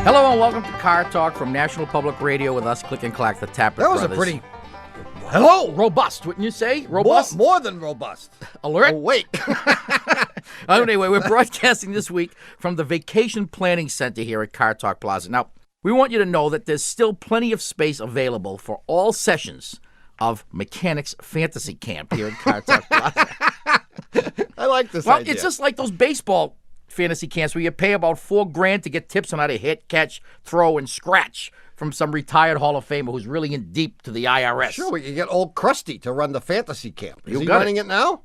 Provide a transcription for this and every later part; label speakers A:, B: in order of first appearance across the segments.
A: Hello and welcome to Car Talk from National Public Radio with us, Click and Clack, the Tapper
B: That was
A: Brothers.
B: a pretty... Hello!
A: Robust, wouldn't you say? Robust?
B: More than robust.
A: Alert?
B: Awake.
A: Anyway, we're broadcasting this week from the Vacation Planning Center here at Car Talk Plaza. Now, we want you to know that there's still plenty of space available for all sessions of Mechanics Fantasy Camp here at Car Talk Plaza.
B: I like this
A: Well,
B: idea.
A: it's just like those baseball fantasy camps where you pay about $4,000 to get tips on how to hit, catch, throw, and scratch from some retired Hall of Famer who's really in deep to the IRS.
B: Sure, we can get old Krusty to run the fantasy camp. Is
A: You
B: he
A: got
B: running it now?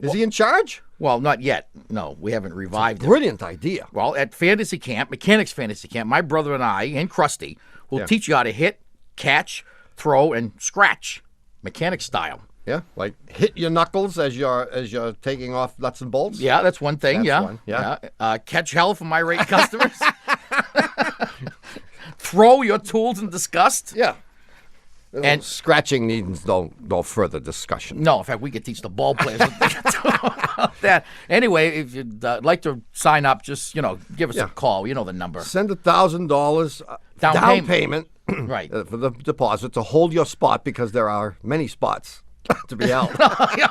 B: Is he in charge?
A: Well, not yet. No, we haven't revived it.
B: Brilliant idea.
A: Well, at Fantasy Camp, Mechanics Fantasy Camp, my brother and I and Krusty will teach you how to hit, catch, throw, and scratch, mechanic style.
B: Yeah, like hit your knuckles as you're taking off nuts and bolts.
A: Yeah, that's one thing.
B: That's
A: One.
B: yeah.
A: Catch hell from irate customers. Throw your tools in disgust.
B: Yeah.
A: And
B: scratching needs no further discussion.
A: no, in fact, we could teach the ball players what they can do about that. Anyway, if you'd like to sign up, just give us a call. You know the number.
B: Send $1,000
A: Down
B: payment
A: Right.
B: for the deposit to hold your spot because there are many spots to be held.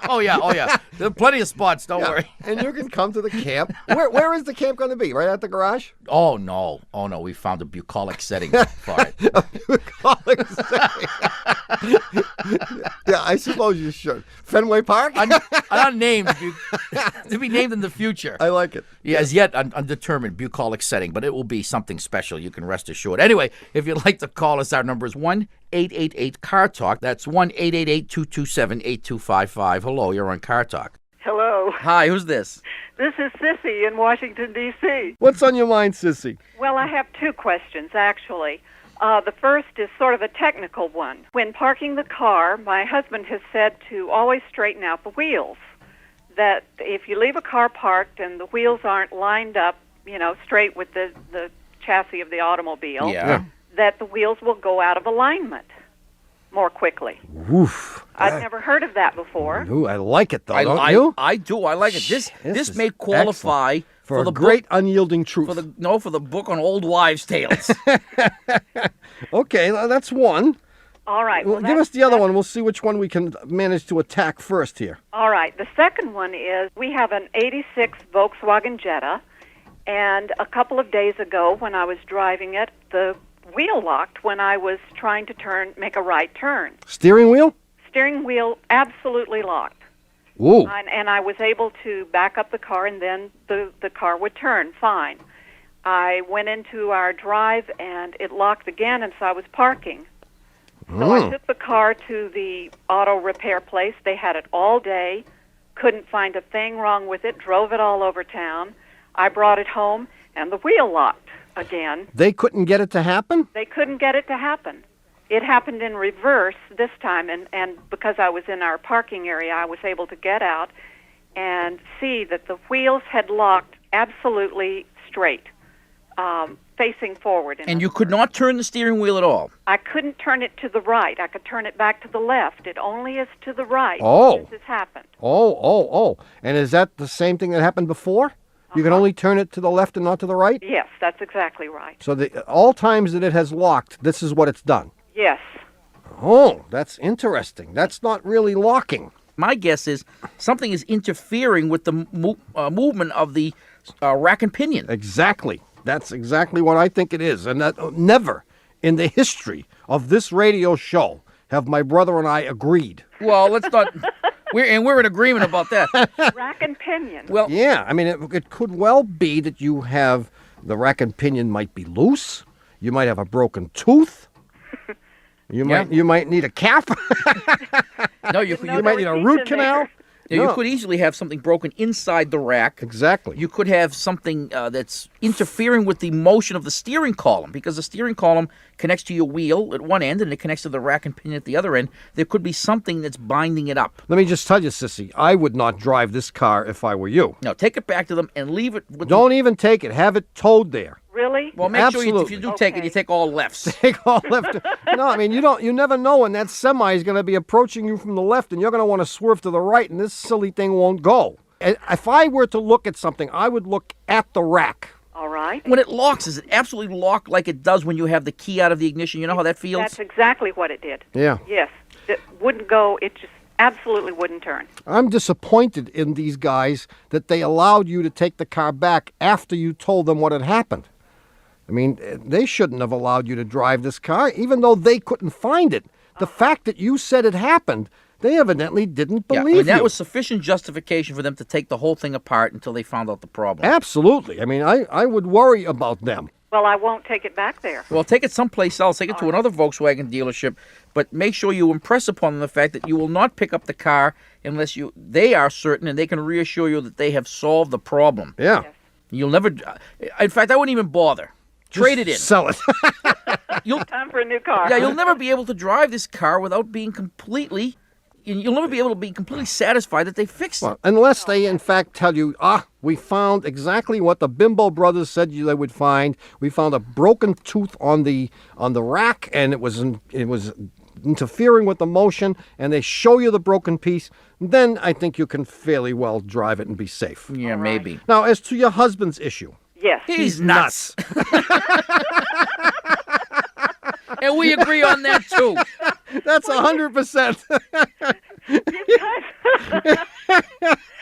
A: Oh yeah. There are plenty of spots. Don't worry.
B: And you can come to the camp. Where is the camp going to be? Right at the garage?
A: Oh no. We found a bucolic setting for it.
B: Bucolic setting. Yeah, I suppose you should. Fenway Park?
A: Unnamed. To be named in the future.
B: I like it.
A: Yeah, as yet undetermined bucolic setting, but it will be something special. You can rest assured. Anyway, if you'd like to call us, our number is 1-888-CAR-TALK. That's 1-888-227-8255. Hello, you're on Car Talk.
C: Hello,
A: Hi, who's this?
C: this is Sissy in Washington, D.C.
B: What's on your mind, Sissy?
C: Well, I have two questions, actually. The first is sort of a technical one. When parking the car, my husband has said to always straighten out the wheels, that if you leave a car parked and the wheels aren't lined up, straight with the chassis of the automobile,
A: Yeah.
C: that the wheels will go out of alignment more quickly.
B: Woof.
C: I've never heard of that before.
B: Ooh, I like it, though, don't you?
A: I do. I like it. This
B: is
A: may qualify
B: For
A: the
B: a great
A: book,
B: unyielding truth.
A: for the book on old wives' tales.
B: Okay, that's one.
C: All right.
B: Well, give us the other one. We'll see which one we can manage to attack first here.
C: All right. The second one is we have an 86 Volkswagen Jetta, and a couple of days ago when I was driving it, the wheel locked when I was trying to make a right turn.
B: Steering wheel?
C: Steering wheel absolutely locked.
B: Ooh.
C: And I was able to back up the car, and then the car would turn fine. I went into our drive, and it locked again, and so I was parking. So I took the car to the auto repair place. They had it all day, couldn't find a thing wrong with it, drove it all over town. I brought it home, and the wheel locked again.
B: They couldn't get it to happen?
C: They couldn't get it to happen. It happened in reverse this time, and because I was in our parking area, I was able to get out and see that the wheels had locked absolutely straight, facing forward.
A: And you could not turn the steering wheel at all.
C: I couldn't turn it to the right. I could turn it back to the left. It only is to the right.
B: Oh.
C: This has happened.
B: Oh. And is that the same thing that happened before? You can only turn it to the left and not to the right?
C: Yes, that's exactly right.
B: So all times that it has locked, this is what it's done.
C: Yes.
B: Oh, that's interesting. That's not really locking.
A: My guess is something is interfering with the movement of the rack and pinion.
B: Exactly. That's exactly what I think it is. And that never in the history of this radio show have my brother and I agreed.
A: Well, let's not. We're in agreement about that.
C: Rack and pinion.
A: Well,
B: Yeah, I mean, it could well be that you have the rack and pinion might be loose. You might have a broken tooth. You might need a cap.
A: no, you
B: might need a root canal.
A: You could easily have something broken inside the rack.
B: Exactly.
A: You could have something that's interfering with the motion of the steering column, because the steering column connects to your wheel at one end and it connects to the rack and pinion at the other end. There could be something that's binding it up.
B: Let me just tell you, Sissy, I would not drive this car if I were you.
A: No, take it back to them and leave it with
B: Don't even take it. Have it towed there.
C: Really?
A: Well, make sure
B: Absolutely.
A: if you do take it, you take all lefts.
B: Take all left. No, I mean, you never know when that semi is going to be approaching you from the left and you're going to want to swerve to the right and this silly thing won't go. If I were to look at something, I would look at the rack.
C: All right.
A: When it locks, does it absolutely lock like it does when you have the key out of the ignition? You know how that feels?
C: That's exactly what it did.
B: Yeah.
C: Yes. It wouldn't go. It just absolutely wouldn't turn.
B: I'm disappointed in these guys that they allowed you to take the car back after you told them what had happened. I mean, they shouldn't have allowed you to drive this car, even though they couldn't find it. The fact that you said it happened, they evidently didn't believe you.
A: That was sufficient justification for them to take the whole thing apart until they found out the problem.
B: Absolutely. I mean, I would worry about them.
C: Well, I won't take it back there.
A: Well, take it someplace else. Take it to another Volkswagen dealership, but make sure you impress upon them the fact that you will not pick up the car unless they are certain and they can reassure you that they have solved the problem.
B: Yeah.
C: Yes.
A: You'll never. In fact, I wouldn't even bother. Trade it in.
B: Sell it.
C: Time for a new car.
A: Yeah, you'll never be able to drive this car without being completely. You'll never be able to be completely satisfied that they fixed it.
B: Well, unless they, in fact, tell you, we found exactly what the Bimbo brothers said they would find. We found a broken tooth on the rack, and it was interfering with the motion, and they show you the broken piece. Then I think you can fairly well drive it and be safe.
A: Yeah, maybe.
B: Now, as to your husband's issue.
C: Yes.
A: He's nuts. And we agree on that, too.
B: That's 100%.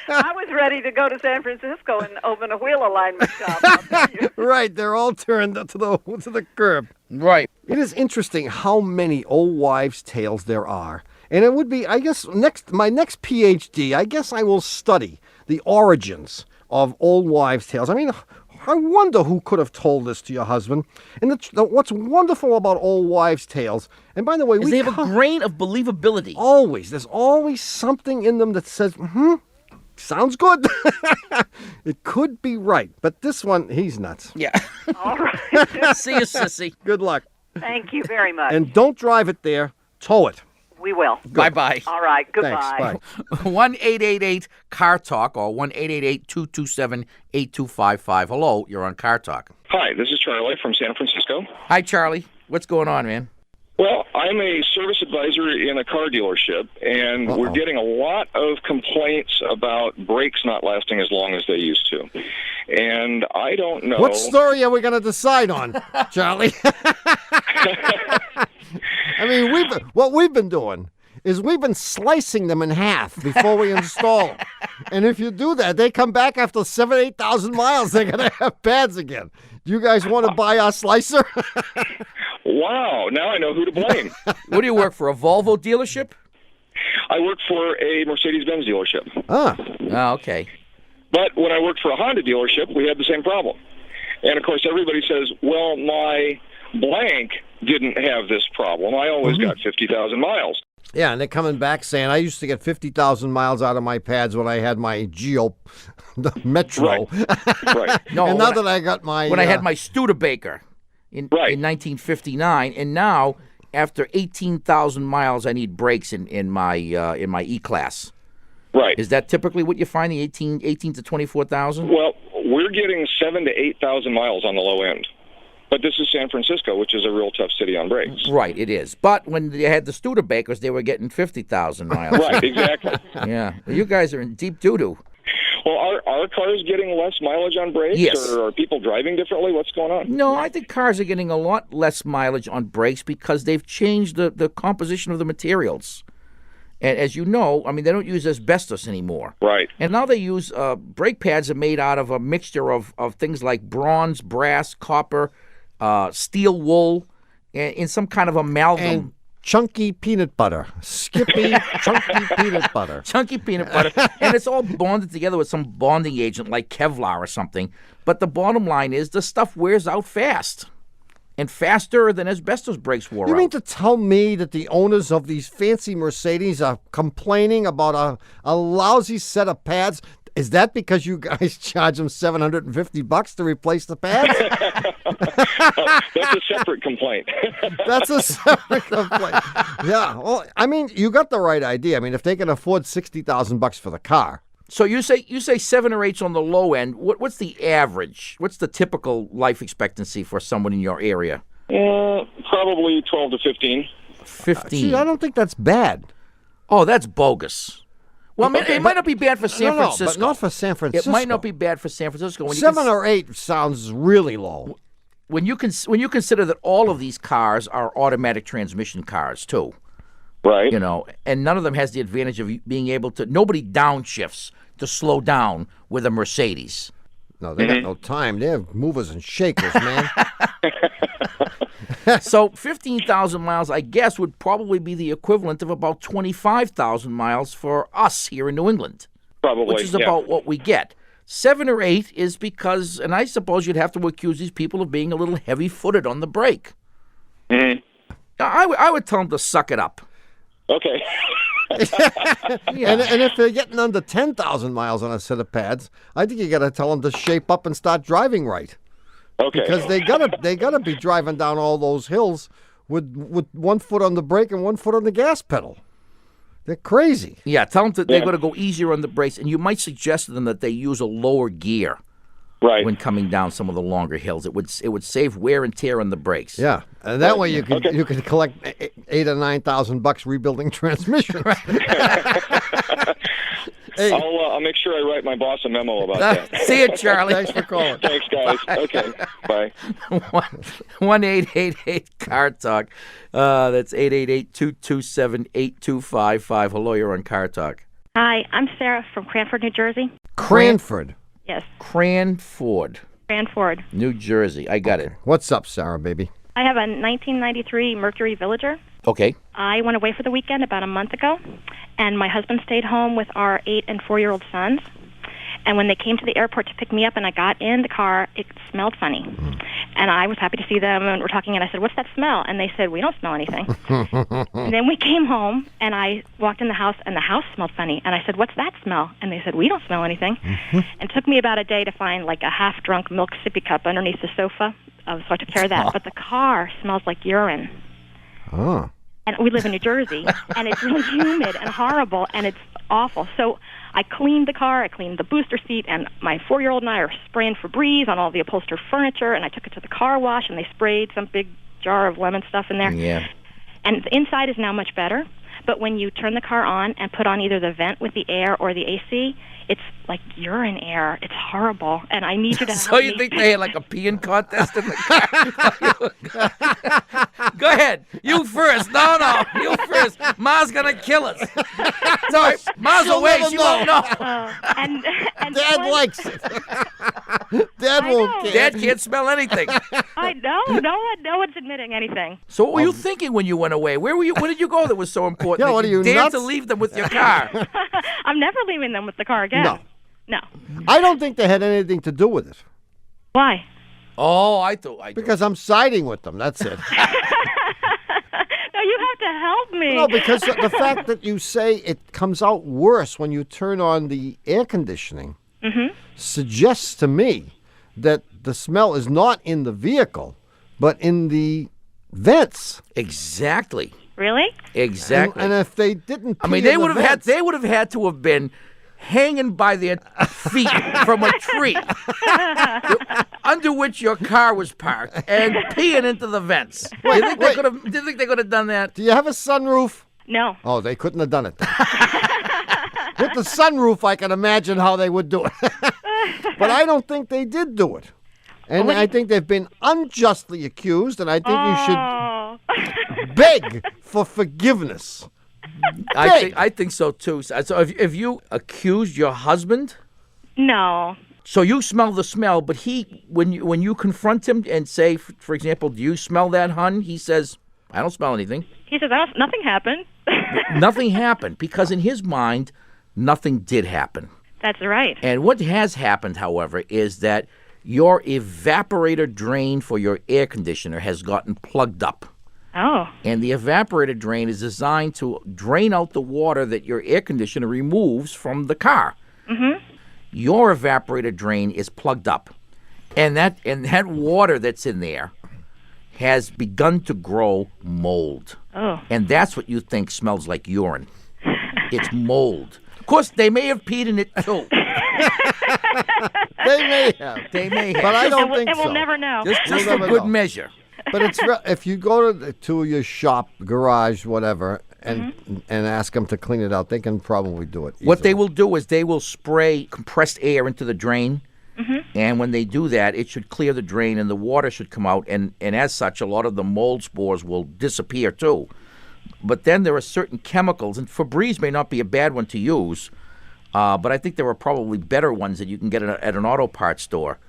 C: I was ready to go to San Francisco and open a wheel alignment shop. I'll tell you.
B: Right, they're all turned to the curb.
A: Right.
B: It is interesting how many old wives' tales there are. And it would be, I guess, my next PhD, I guess I will study the origins of old wives' tales. I mean, I wonder who could have told this to your husband. And what's wonderful about old wives' tales, and by the way,
A: They have a grain of believability.
B: there's always something in them that says, sounds good. It could be right. But this one, he's nuts.
A: Yeah.
C: All right.
A: See you, Sissy.
B: Good luck.
C: Thank you very much.
B: And don't drive it there. Tow it.
C: We will.
A: Bye-bye.
C: All right. Goodbye.
B: Thanks. Bye.
A: 1-888-CAR-TALK or 1-888-227-8255. Hello, you're on Car Talk.
D: Hi, this is Charlie from San Francisco.
A: Hi, Charlie. What's going on, man?
D: Well, I'm a service advisor in a car dealership, and we're getting a lot of complaints about brakes not lasting as long as they used to. And I don't know...
B: What story are we going to decide on, Charlie? I mean, what we've been doing is we've been slicing them in half before we install them. And if you do that, they come back after 8,000 miles, they're going to have pads again. Do you guys want to buy our slicer?
D: Wow, now I know who to blame.
A: What do you work for, a Volvo dealership?
D: I work for a Mercedes-Benz dealership.
B: Ah,
A: Oh, okay.
D: But when I worked for a Honda dealership, we had the same problem. And, of course, everybody says, well, my blank didn't have this problem. I always got 50,000 miles.
B: yeah, and they're coming back saying, I used to get 50,000 miles out of my pads when I had my the Metro.
D: Right.
A: No,
B: And now that I got my...
A: when I had my Studebaker in 1959, and now after 18,000 miles, I need brakes in my E-Class.
D: Right.
A: Is that typically what you find, the 18 to 24,000?
D: Well, we're getting 7,000 to 8,000 miles on the low end. But this is San Francisco, which is a real tough city on brakes.
A: Right, it is. But when they had the Studebakers, they were getting 50,000 miles.
D: Right, exactly.
A: Yeah. You guys are in deep doo-doo.
D: Well, are cars getting less mileage on brakes?
A: Yes.
D: Or are people driving differently? What's going on?
A: No, I think cars are getting a lot less mileage on brakes because they've changed the composition of the materials. And as you know, I mean, they don't use asbestos anymore.
D: Right.
A: And now they use brake pads are made out of a mixture of things like bronze, brass, copper, steel wool, and in some kind of amalgam.
B: And chunky peanut butter. Skippy chunky peanut butter.
A: Chunky peanut butter. And it's all bonded together with some bonding agent like Kevlar or something. But the bottom line is the stuff wears out fast. And faster than asbestos brakes wore
B: You
A: out.
B: mean to tell me that the owners of these fancy Mercedes are complaining about a lousy set of pads? Is that because you guys charge them $750 to replace the pads?
D: That's a separate complaint.
B: That's a separate complaint. Yeah. Well, I mean, you got the right idea. I mean, if they can afford $60,000 for the car.
A: So you say 7 or 8's on the low end. What's the average? What's the typical life expectancy for someone in your area?
D: Probably 12 to 15.
A: 15.
B: Gee, I don't think that's bad.
A: Oh, that's bogus. Well, it might not be bad for San Francisco.
B: But not for San Francisco.
A: It might not be bad for San Francisco. When
B: 7 or 8 sounds really low.
A: When you consider that all of these cars are automatic transmission cars too,
D: Right.
A: and none of them has the advantage of being able to. Nobody downshifts to slow down with a Mercedes.
B: No, they got no time. They have movers and shakers, man.
A: So 15,000 miles, I guess, would probably be the equivalent of about 25,000 miles for us here in New England.
D: Probably.
A: Which is about what we get. 7 or 8 is because, and I suppose you'd have to accuse these people of being a little heavy-footed on the brake.
D: Mm-hmm.
A: I would tell them to suck it up.
D: Okay.
A: Yeah.
B: And if they're getting under 10,000 miles on a set of pads, I think you got to tell them to shape up and start driving right.
D: Okay.
B: Because they gotta be driving down all those hills with 1 foot on the brake and 1 foot on the gas pedal. They're crazy.
A: Yeah, tell them they're going to go easier on the brakes, and you might suggest to them that they use a lower gear
D: Right.
A: when coming down some of the longer hills. It would save wear and tear on the brakes.
B: Yeah, and that way you could collect $8,000 or $9,000 rebuilding transmissions. Hey.
D: I'll make sure I write my boss a memo about that.
A: See you, Charlie.
B: Thanks for calling.
D: Thanks, guys. Okay. Bye.
A: 1-888-CAR Talk. That's 888-227-8255. Hello, you're on Car Talk.
E: Hi, I'm Sarah from Cranford, New Jersey.
B: Cranford.
E: Yes,
A: Cranford,
E: Cranford.
A: New Jersey. I got it.
B: What's up, Sarah, baby?
E: I have a 1993 Mercury Villager.
A: Okay.
E: I went away for the weekend about a month ago, and my husband stayed home with our 8- and 4-year-old sons. And when they came to the airport to pick me up and I got in the car, it smelled funny. And I was happy to see them, and we're talking, and I said, "What's that smell?" And they said, "We don't smell anything." And then we came home, and I walked in the house, and the house smelled funny. And I said, "What's that smell?" And they said, "We don't smell anything." And it took me about a day to find like a half-drunk milk sippy cup underneath the sofa, so I took care of that. But the car smells like urine.
B: Oh.
E: And we live in New Jersey, and it's really humid and horrible, and it's awful. So I cleaned the car, I cleaned the booster seat, and my 4-year-old and I are spraying Febreze on all the upholstered furniture, and I took it to the car wash, and they sprayed some big jar of lemon stuff in there.
A: Yeah.
E: And the inside is now much better, but when you turn the car on and put on either the vent with the air or the AC, it's like urine air. It's horrible, and I need you to
A: So
E: help
A: you
E: me.
A: think they had like a peeing contest in the car? Go ahead. You first. No. You first. Ma's going to kill us. Sorry. Ma's
B: She'll
A: away.
B: never
A: She won't know.
E: And
B: Dad
E: one-
B: likes it. Dad
E: I
B: won't
E: know.
B: care.
A: Dad can't smell anything.
E: I know. No one's admitting anything.
A: So what were you thinking when you went away? Where were you? Where did you go that was so important?
B: Yeah,
A: that
B: what are you,
A: dared
B: nuts?
A: to leave them with your car?
E: I'm never leaving them with the car again.
B: No.
E: No.
B: I don't think they had anything to do with it.
E: Why?
A: Oh, I thought.
B: Because I'm siding with them. That's it.
E: No, you have to help me.
B: No, because the fact that you say it comes out worse when you turn on the air conditioning suggests to me that the smell is not in the vehicle, but in the vents.
A: Exactly.
E: Really?
A: Exactly.
B: And if they didn't,
A: I mean,
B: pee
A: they
B: in the
A: would have had.
B: vents-
A: They would have had to have been hanging by their feet from a tree under which your car was parked and peeing into the vents. Do you think they could have? Do you think they could have done that?
B: Do you have a sunroof?
E: No.
B: Oh, they couldn't have done it then. With the sunroof, I can imagine how they would do it. But I don't think they did do it. And I think they've been unjustly accused, and I think you
E: Oh.
B: should beg for forgiveness.
A: I think so too. So if you accused your husband,
E: No.
A: so you smell the smell, but when you confront him and say, for example, "Do you smell that, hun?" He says, "I don't smell anything."
E: He says, nothing happened.
A: Nothing happened because in his mind, nothing did happen.
E: That's right.
A: And what has happened, however, is that your evaporator drain for your air conditioner has gotten plugged up.
E: Oh.
A: And the evaporator drain is designed to drain out the water that your air conditioner removes from the car.
E: Mm-hmm.
A: Your evaporator drain is plugged up. And that water that's in there has begun to grow mold.
E: Oh.
A: And that's what you think smells like urine. It's mold. Of course, they may have peed in it too.
B: They may have.
A: They may have.
B: But I don't think
E: And
B: so.
E: we'll never know.
A: Just
B: We'll
A: for
B: never
A: good
B: know.
A: measure.
B: But it's if you go to your shop, garage, whatever, and ask them to clean it out. They can probably do it.
A: What they
B: easily.
A: will do is they will spray compressed air into the drain. And when they do that, it should clear the drain and the water should come out. And as such, a lot of the mold spores will disappear too. But then there are certain chemicals, and Febreze may not be a bad one to use, but I think there are probably better ones that you can get at an auto parts store.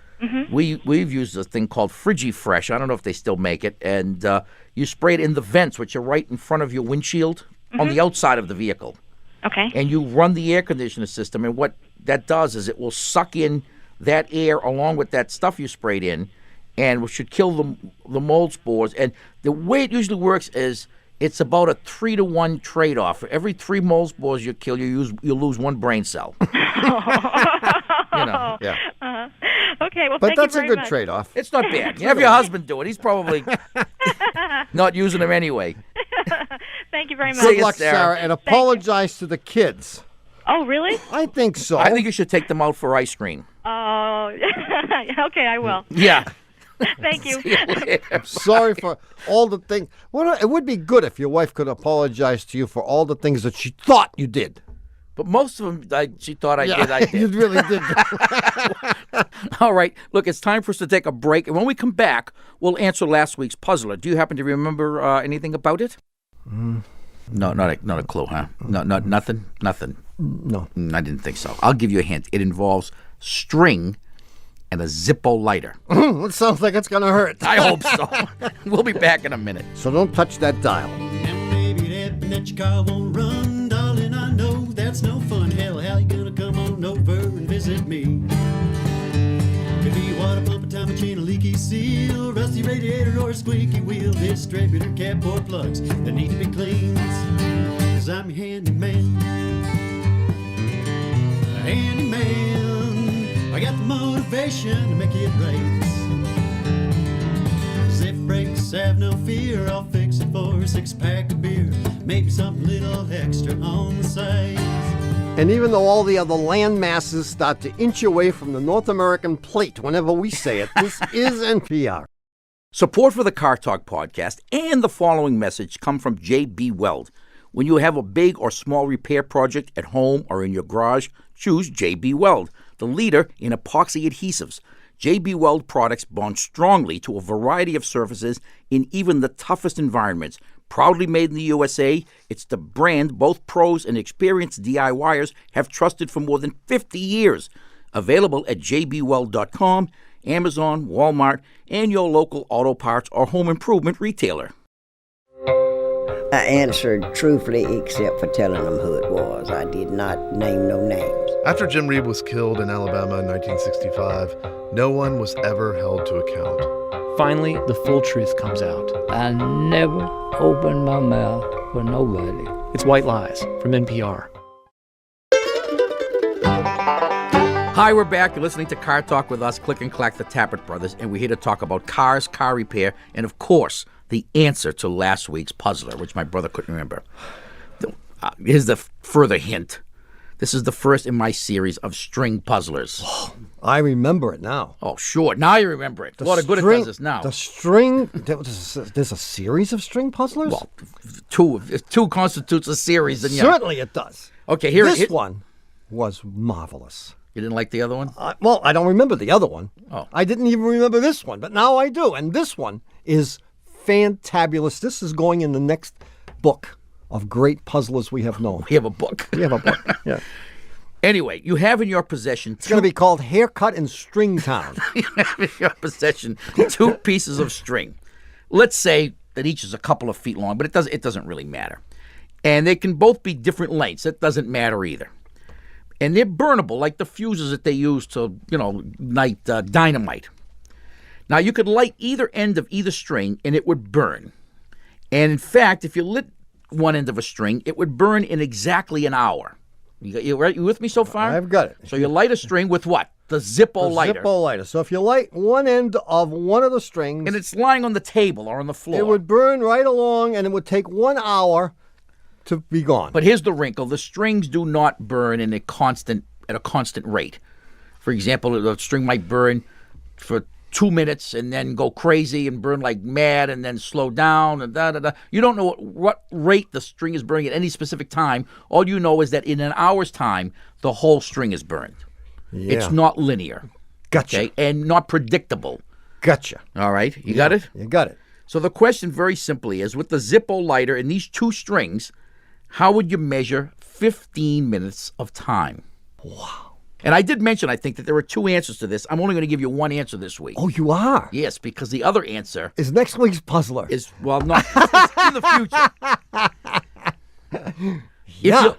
A: We've used a thing called Frigifresh. I don't know if they still make it. And you spray it in the vents, which are right in front of your windshield on the outside of the vehicle.
E: Okay.
A: And you run the air conditioner system, and what that does is it will suck in that air along with that stuff you sprayed in, and should kill the mold spores. And the way it usually works is it's about a 3-to-1 trade-off. For every 3 mold spores you kill, you lose 1 brain cell.
B: Yeah.
E: Okay, well,
B: But
E: thank you
B: that's a
E: very
B: good
E: much.
B: trade-off.
A: It's not bad. You have your husband do it. He's probably not using them anyway.
E: Thank you very much.
B: Good
A: you,
B: luck,
A: Sarah.
B: Sarah, and apologize to the kids.
E: Oh, really?
B: I think so.
A: I think you should take them out for ice cream.
E: Oh, okay, I will.
A: Yeah.
E: Thank you.
B: Sorry for all the things. Well, it would be good if your wife could apologize to you for all the things that she thought you did.
A: But most of them, she thought I did.
B: You really did.
A: All right. Look, it's time for us to take a break. And when we come back, we'll answer last week's puzzler. Do you happen to remember anything about it? No, not a clue, huh? No, nothing? Nothing.
B: No.
A: I didn't think so. I'll give you a hint. It involves string and a Zippo lighter.
B: It sounds like it's going to hurt.
A: I hope so. We'll be back in a minute.
B: So don't touch that dial.
F: And maybe that your car won't run, darling, I know that's no fun. Hell, how you gonna come on over and visit me? Could be a water pump, a time machine, a leaky seal, rusty radiator, or a squeaky wheel, distributor cap or plugs that need to be cleaned. Cause I'm your handyman. Handyman, I got the motivation to make it right. If breaks, have no fear, I'll fix it for a 6-pack of beer. Maybe something little extra on the side.
B: And even though all the other land masses start to inch away from the North American plate whenever we say it, this is NPR.
A: Support for the Car Talk podcast and the following message come from J.B. Weld. When you have a big or small repair project at home or in your garage, choose J.B. Weld, the leader in epoxy adhesives. J.B. Weld products bond strongly to a variety of surfaces in even the toughest environments. Proudly made in the USA, it's the brand both pros and experienced DIYers have trusted for more than 50 years. Available at jbweld.com, Amazon, Walmart, and your local auto parts or home improvement retailer.
G: I answered truthfully except for telling them who it was. I did not name no names.
H: After Jim Reeb was killed in Alabama in 1965, no one was ever held to account.
I: Finally, the full truth comes out.
J: I never opened my mouth for nobody.
I: It's White Lies from NPR.
A: Hi, we're back. You're listening to Car Talk with us, Click and Clack, the Tappert Brothers, and we're here to talk about cars, car repair, and of course, the answer to last week's puzzler, which my brother couldn't remember. Here's the further hint. This is the first in my series of string puzzlers.
B: I remember it now.
A: Oh, sure. Now you remember it. A lot of good it does us now.
B: The string, there's a series of string puzzlers?
A: Well, two constitutes a series. Then, yeah.
B: Certainly it does.
A: Okay, here
B: This one was marvelous.
A: You didn't like the other one?
B: Well, I don't remember the other one.
A: Oh.
B: I didn't even remember this one, but now I do. And this one is fantabulous. This is going in the next book of great puzzlers we have known.
A: We have a book.
B: We have a book, yeah.
A: Anyway, you have in your possession...
B: It's going to be called Haircut in Stringtown.
A: You have in your possession 2 pieces of string. Let's say that each is a couple of feet long, but it doesn't really matter. And they can both be different lengths. It doesn't matter either. And they're burnable, like the fuses that they use to, light dynamite. Now, you could light either end of either string, and it would burn. And in fact, if you lit one end of a string, it would burn in exactly an hour. You with me so far?
B: I've got it.
A: So you light a string with what? The Zippo lighter.
B: Zippo lighter. So if you light one end of one of the strings...
A: And it's lying on the table or on the floor.
B: It would burn right along, and it would take 1 hour to be gone.
A: But here's the wrinkle. The strings do not burn at a constant rate. For example, the string might burn for 2 minutes and then go crazy and burn like mad and then slow down and da-da-da. You don't know what rate the string is burning at any specific time. All you know is that in an hour's time, the whole string is burned.
B: Yeah.
A: It's not linear.
B: Gotcha.
A: Okay? And not predictable.
B: Gotcha.
A: All right? You got it?
B: You got it.
A: So the question very simply is, with the Zippo lighter and these 2 strings, how would you measure 15 minutes of time?
B: Wow.
A: And I did mention, I think, that there were 2 answers to this. I'm only going to give you one answer this week.
B: Oh, you are?
A: Yes, because the other answer
B: Is next week's puzzler.
A: is, well, not it's in the future.
B: Yeah.
A: If you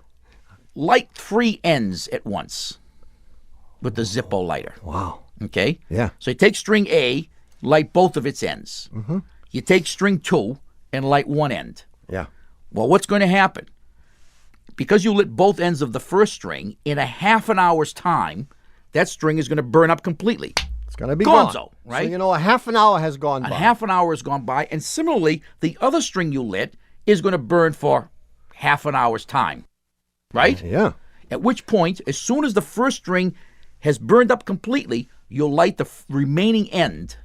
A: light 3 ends at once with the Zippo lighter.
B: Wow.
A: Okay?
B: Yeah.
A: So you take string A, light both of its ends.
B: Mm-hmm.
A: You take string 2 and light one end.
B: Yeah.
A: Well, what's going to happen? Because you lit both ends of the first string, in a half an hour's time, that string is going to burn up completely.
B: It's going to be
A: Gonzo,
B: gone.
A: right?
B: So, you know, a half an hour has gone by.
A: Half an hour has gone by, and similarly, the other string you lit is going to burn for half an hour's time, right?
B: Yeah.
A: At which point, as soon as the first string has burned up completely, you'll light the remaining end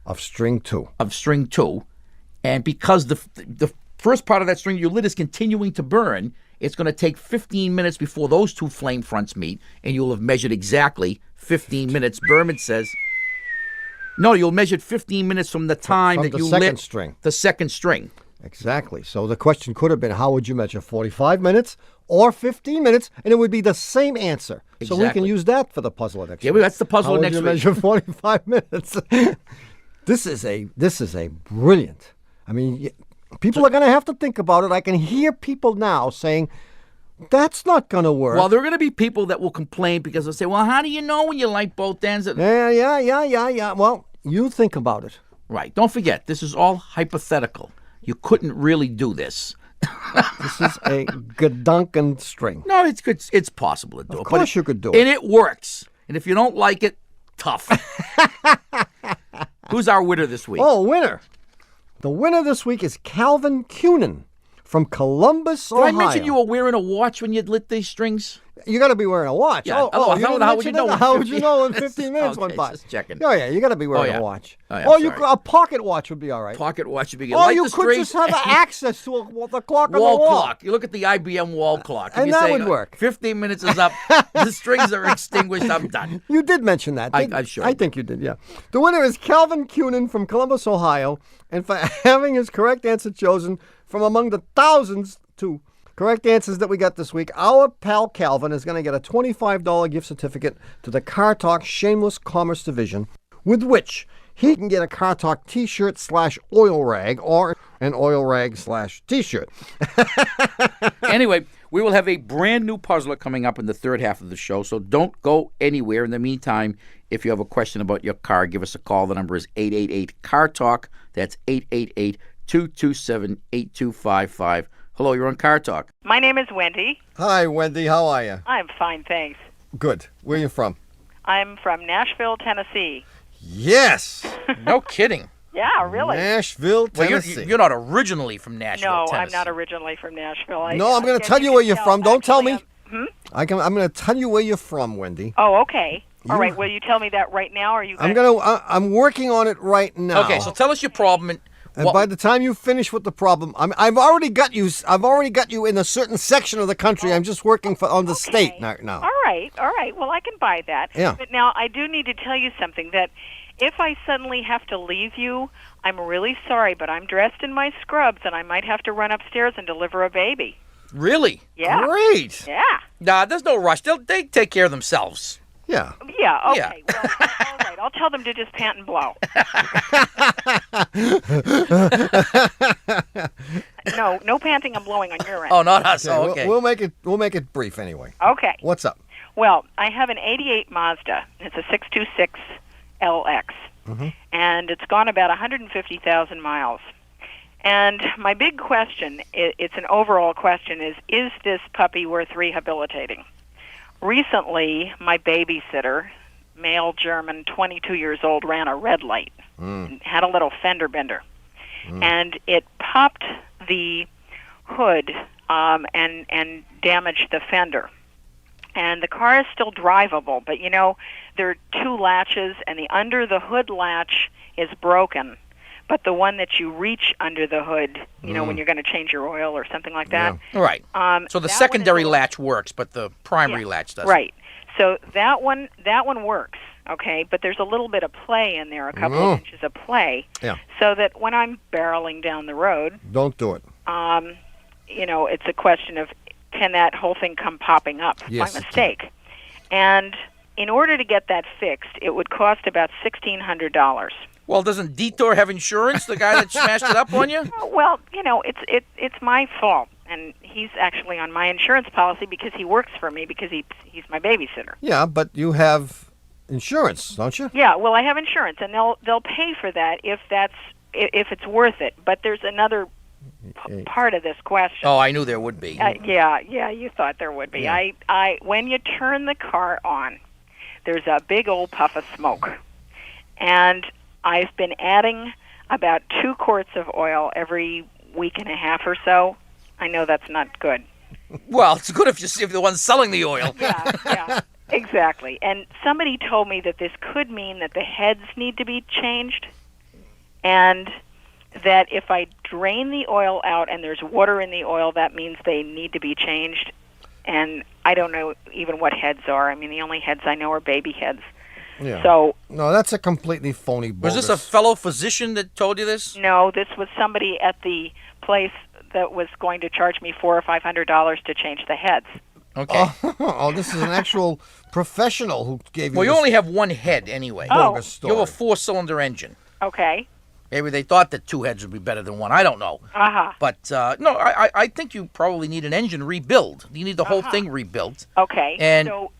B: Of string 2.
A: of string 2, and because the first part of that string you lit is continuing to burn, it's going to take 15 minutes before those 2 flame fronts meet, and you'll have measured exactly 15 minutes. Berman says, no, you'll measure 15 minutes from the time
B: From
A: that
B: the
A: you
B: second
A: lit
B: string.
A: the second string.
B: Exactly. So the question could have been, how would you measure 45 minutes or 15 minutes? And it would be the same answer. So we can
A: Exactly.
B: use that for the puzzle next
A: Yeah,
B: week.
A: that's the puzzle
B: how
A: next
B: would you
A: week.
B: measure 45 minutes? This is a brilliant. I mean, people are going to have to think about it. I can hear people now saying, that's not going to work.
A: Well, there are going to be people that will complain because they'll say, well, how do you know when you light both ends?
B: Yeah. Well, you think about it.
A: Right. Don't forget, this is all hypothetical. You couldn't really do this.
B: This is a Goduncan string.
A: No, it's good. It's possible to do it.
B: Of course you could do it.
A: And it works. And if you don't like it, tough. Who's our winner this week?
B: Oh, winner. The winner this week is Calvin Cunin from Columbus,
A: Did
B: Ohio.
A: I mention you were wearing a watch when you lit these strings?
B: You got to be wearing a watch.
A: Yeah,
B: you
A: otherwise,
B: didn't
A: how would you
B: mention
A: know
B: that?
A: in
B: How would you
A: 15
B: know in 15 minutes
A: Okay,
B: went by?
A: just checking.
B: Oh, yeah, you got to be wearing
A: yeah.
B: a watch.
A: Oh, yeah,
B: or
A: sorry.
B: a pocket watch would be all right.
A: Pocket watch. You
B: Or you could just have access to the clock on the
A: wall
B: wall.
A: clock. You look at the IBM wall clock.
B: And
A: you
B: that
A: say,
B: would work.
A: 15 minutes is up. The strings are extinguished. I'm done.
B: You did mention that.
A: I'm sure.
B: I think you did, yeah. The winner is Calvin Cunin from Columbus, Ohio, and for having his correct answer chosen from among the thousands to correct answers that we got this week, our pal Calvin is going to get a $25 gift certificate to the Car Talk Shameless Commerce Division, with which he can get a Car Talk t-shirt / oil rag or an oil rag / t-shirt.
A: Anyway, we will have a brand new puzzler coming up in the third half of the show, so don't go anywhere. In the meantime, if you have a question about your car, give us a call. The number is 888-CAR-TALK. That's 888-227-8255. Hello, you're on Car Talk.
K: My name is Wendy.
B: Hi, Wendy. How are you?
K: I'm fine, thanks.
B: Good. Where are you from?
K: I'm from Nashville, Tennessee.
B: Yes.
A: No kidding.
K: Yeah, really.
B: Nashville,
A: Well,
B: Tennessee.
A: you're not originally from Nashville,
K: No,
A: Tennessee.
K: I'm not originally from Nashville.
B: No, I'm going to tell you where you're from. Don't tell me. I'm going to tell you where you're from, Wendy.
K: Oh, okay. All right. Will you tell me that right now? Or are you?
B: I'm working on it right now.
A: Okay, so tell us your problem.
B: And by the time you finish with the problem, I've already got you. I've already got you in a certain section of the country. I'm just working on the state now.
K: All right. Well, I can buy that.
B: Yeah.
K: But now I do need to tell you something. That if I suddenly have to leave you, I'm really sorry, but I'm dressed in my scrubs, and I might have to run upstairs and deliver a baby.
A: Really?
K: Yeah.
B: Great.
K: Yeah.
A: Nah, there's no rush. They take care of themselves.
B: Yeah.
K: Yeah, okay.
A: Yeah.
K: Well, all right. I'll tell them to just pant and blow. No panting and blowing on your end.
A: Oh, not us. Oh, okay.
B: We'll make it brief anyway.
K: Okay.
B: What's up?
K: Well, I have an 88 Mazda. It's a 626 LX.
B: Mm-hmm.
K: And it's gone about 150,000 miles. And my big question, it's an overall question, is this puppy worth rehabilitating? Recently, my babysitter, male German, 22 years old, ran a red light, and had a little fender bender, and it popped the hood and damaged the fender. and the car is still drivable, but there are two latches, and the under the hood latch is broken. But the one that you reach under the hood, when you're going to change your oil or something like that.
A: Yeah. Right. So the secondary latch works, but the primary latch doesn't.
K: Right. So that one works, okay? But there's a little bit of play in there, a couple of inches of play.
B: Yeah.
K: So that when I'm barreling down the road,
B: don't do it.
K: It's a question of, can that whole thing come popping up by mistake? And in order to get that fixed, it would cost about $1,600.
A: Well, doesn't Detour have insurance, the guy that smashed it up on you?
K: Well, it's my fault, and he's actually on my insurance policy because he works for me because he's my babysitter.
B: Yeah, but you have insurance, don't you?
K: Yeah, well, I have insurance, and they'll pay for that if it's worth it. But there's another part of this question.
A: Oh, I knew there would be.
K: Yeah, you thought there would be.
B: Yeah.
K: When you turn the car on, there's a big old puff of smoke, and I've been adding about 2 quarts of oil every week and a half or so. I know that's not good.
A: Well, it's good if you're the one selling the oil.
K: Yeah, exactly. And somebody told me that this could mean that the heads need to be changed, and that if I drain the oil out and there's water in the oil, that means they need to be changed. And I don't know even what heads are. I mean, the only heads I know are baby heads.
B: Yeah.
K: So
B: no, that's a completely phony bogus.
A: Was this a fellow physician that told you this?
K: No, this was somebody at the place that was going to charge me $400 or $500 to change the heads.
A: Okay.
B: Oh, this is an actual professional who gave you.
A: Well, you
B: this
A: only have one head anyway.
B: bogus story.
A: You have a 4-cylinder engine.
K: Okay.
A: Maybe they thought that 2 heads would be better than one. I don't know.
K: Uh-huh.
A: But, no, I think you probably need an engine rebuild. You need the whole thing rebuilt.
K: Okay.
A: And
K: so,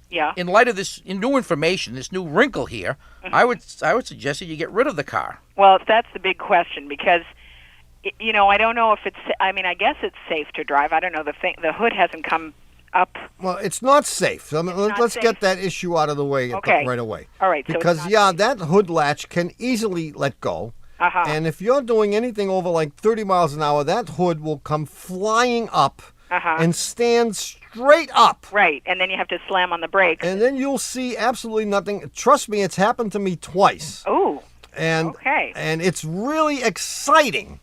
K: yeah.
A: In light of this new information, this new wrinkle here, I would suggest that you get rid of the car.
K: Well, that's the big question because, I don't know if it's. I mean, I guess it's safe to drive. I don't know. The hood hasn't come up.
B: Well, it's not safe. Let's
K: safe?
B: get that issue out of the way right away.
K: All right.
B: Because that hood latch can easily let go.
K: Uh-huh.
B: And if you're doing anything over like 30 miles an hour, that hood will come flying up and stand straight up.
K: Right, and then you have to slam on the brakes.
B: And then you'll see absolutely nothing. Trust me, it's happened to me twice.
K: Oh,
B: and
K: okay.
B: And it's really exciting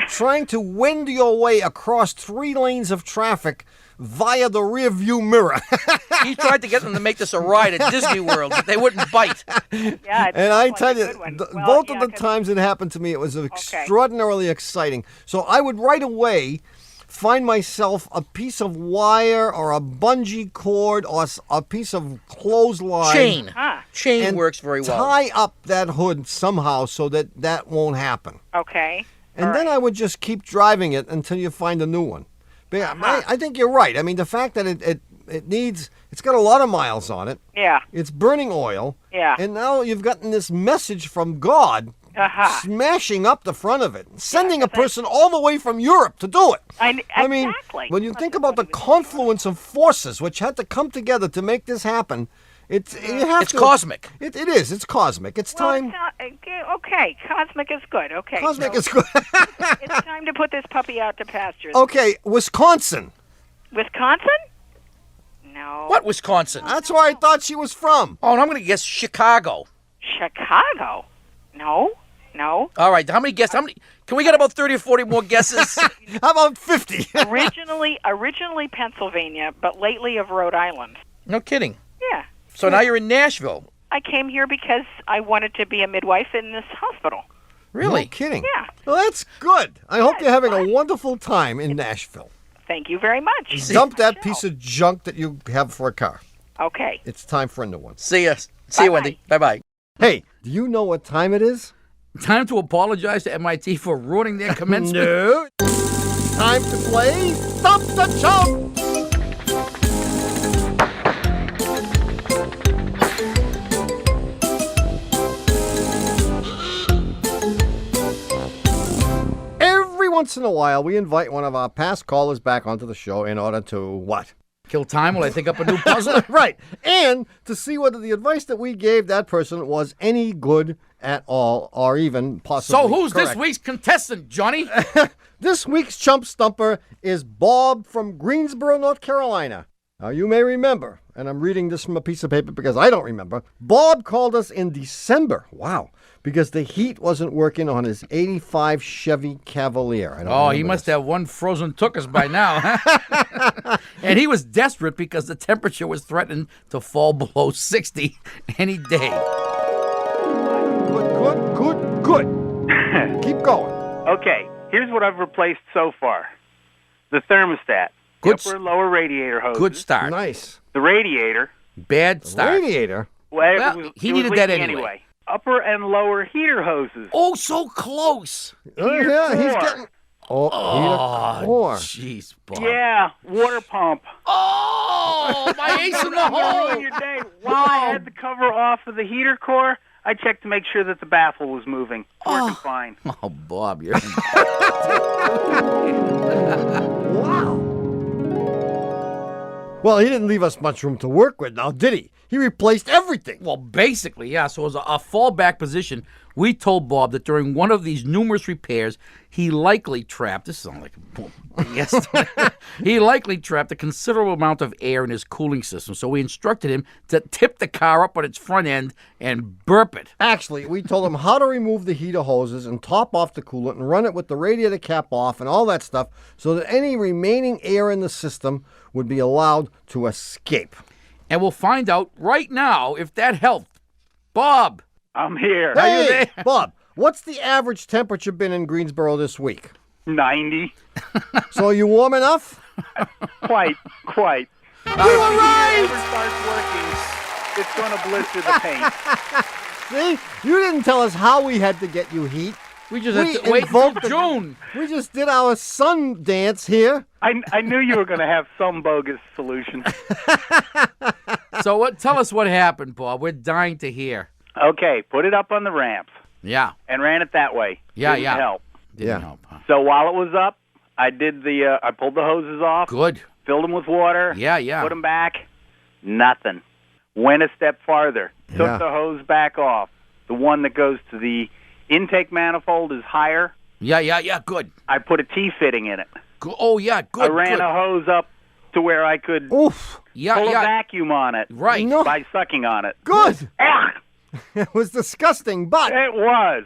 B: trying to wend your way across 3 lanes of traffic via the rear view mirror.
A: He tried to get them to make this a ride at Disney World, but they wouldn't bite.
K: Yeah,
B: and I tell you, both of the times it happened to me, it was extraordinarily exciting. So I would right away find myself a piece of wire or a bungee cord or a piece of clothesline.
A: Chain works very well.
B: Tie up that hood somehow so that won't happen.
K: Okay.
B: And then I would just keep driving it until you find a new one. But I think you're right. I mean, the fact that it's got a lot of miles on it.
K: Yeah.
B: It's burning oil.
K: Yeah.
B: And now you've gotten this message from God smashing up the front of it, sending a person all the way from Europe to do it. I mean, when you think about the confluence of forces which had to come together to make this happen, it's
A: cosmic.
B: It is. It's cosmic. It's time.
K: Okay, cosmic is good. Okay.
B: Cosmic is good.
K: It's time to put this puppy out to pasture.
B: Okay, Wisconsin.
K: Wisconsin? No.
A: What Wisconsin?
B: That's where I thought she was from.
A: Oh, and I'm going to guess Chicago.
K: Chicago? No.
A: All right, how many guesses? Can we get about 30 or 40 more guesses?
B: How about 50?
K: originally Pennsylvania, but lately of Rhode Island.
A: No kidding.
K: Yeah.
A: So now you're in Nashville.
K: I came here because I wanted to be a midwife in this hospital.
A: Really?
B: No kidding.
K: Yeah.
B: Well, that's good. I hope you're having a wonderful time in Nashville.
K: Thank you very much.
B: Dump that piece of junk that you have for a car.
K: Okay.
B: It's time for a new one.
A: See ya. See you, Wendy. Bye-bye.
B: Hey, do you know what time it is?
A: Time to apologize to MIT for ruining their commencement?
B: No. Time to play Stump the Chumps. Every once in a while, we invite one of our past callers back onto the show in order to what?
A: Kill time while I think up a new puzzle?
B: Right. And to see whether the advice that we gave that person was any good at all or even possibly
A: So who's
B: correct.
A: this week's contestant, Johnny?
B: This week's Chump Stumper is Bob from Greensboro, North Carolina. Now, you may remember, and I'm reading this from a piece of paper because I don't remember, Bob called us in December. Wow. Because the heat wasn't working on his 85 Chevy Cavalier.
A: He must have one frozen tuchus by now. Huh? And he was desperate because the temperature was threatening to fall below 60 any day.
B: Good. Keep going.
L: Okay, here's what I've replaced so far. The thermostat.
A: Good.
L: Upper and lower radiator hoses.
A: Good start.
B: Nice.
L: The radiator.
A: Bad start.
B: Radiator?
L: Well,
A: he needed that
L: leaking
A: anyway.
L: Upper and lower heater hoses.
A: Oh, so close.
L: Heater
B: Yeah, he's
L: core.
B: getting... heater core.
A: Jeez, Bob.
L: Yeah, water pump.
A: Oh, my ace in the hole.
L: Ruin your day. While I had the cover off of the heater core, I checked to make sure that the baffle was moving. Working fine.
A: Oh, Bob, you're...
B: Wow. Well, he didn't leave us much room to work with now, did he? He replaced everything.
A: Well, basically, yeah. So as a fallback position, we told Bob that during one of these numerous repairs, he likely trapped, this sounds like BS. He likely trapped a considerable amount of air in his cooling system. So we instructed him to tip the car up on its front end and burp it.
B: Actually, we told him how to remove the heater hoses and top off the coolant and run it with the radiator cap off and all that stuff so that any remaining air in the system would be allowed to escape.
A: And we'll find out right now if that helped. Bob.
L: I'm here.
A: Are you
B: Hey,
A: there?
B: Bob, what's the average temperature been in Greensboro this week?
L: 90.
B: So are you warm enough?
L: Quite.
B: You were
L: If
B: right!
L: it ever starts working, it's going to blister the paint.
B: See? You didn't tell us how we had to get you heat.
A: We just have to wait until June.
B: We just did our sun dance here.
L: I knew you were going to have some bogus solution.
A: So tell us what happened, Bob. We're dying to hear.
L: Okay, put it up on the ramp
A: Yeah.
L: and ran it that way. Didn't help.
A: Didn't help. Huh?
L: So while it was up, I did I pulled the hoses off.
A: Good.
L: Filled them with water.
A: Yeah.
L: Put them back. Nothing. Went a step farther. Took the hose back off. The one that goes to the intake manifold is higher.
A: Yeah. Good.
L: I put a T-fitting in it.
A: Oh, yeah. Good.
L: I ran a hose up to where I could pull a vacuum on it.
A: Right.
B: No.
L: By sucking on it.
B: Good.
L: Ah!
B: It was disgusting, but...
L: It was.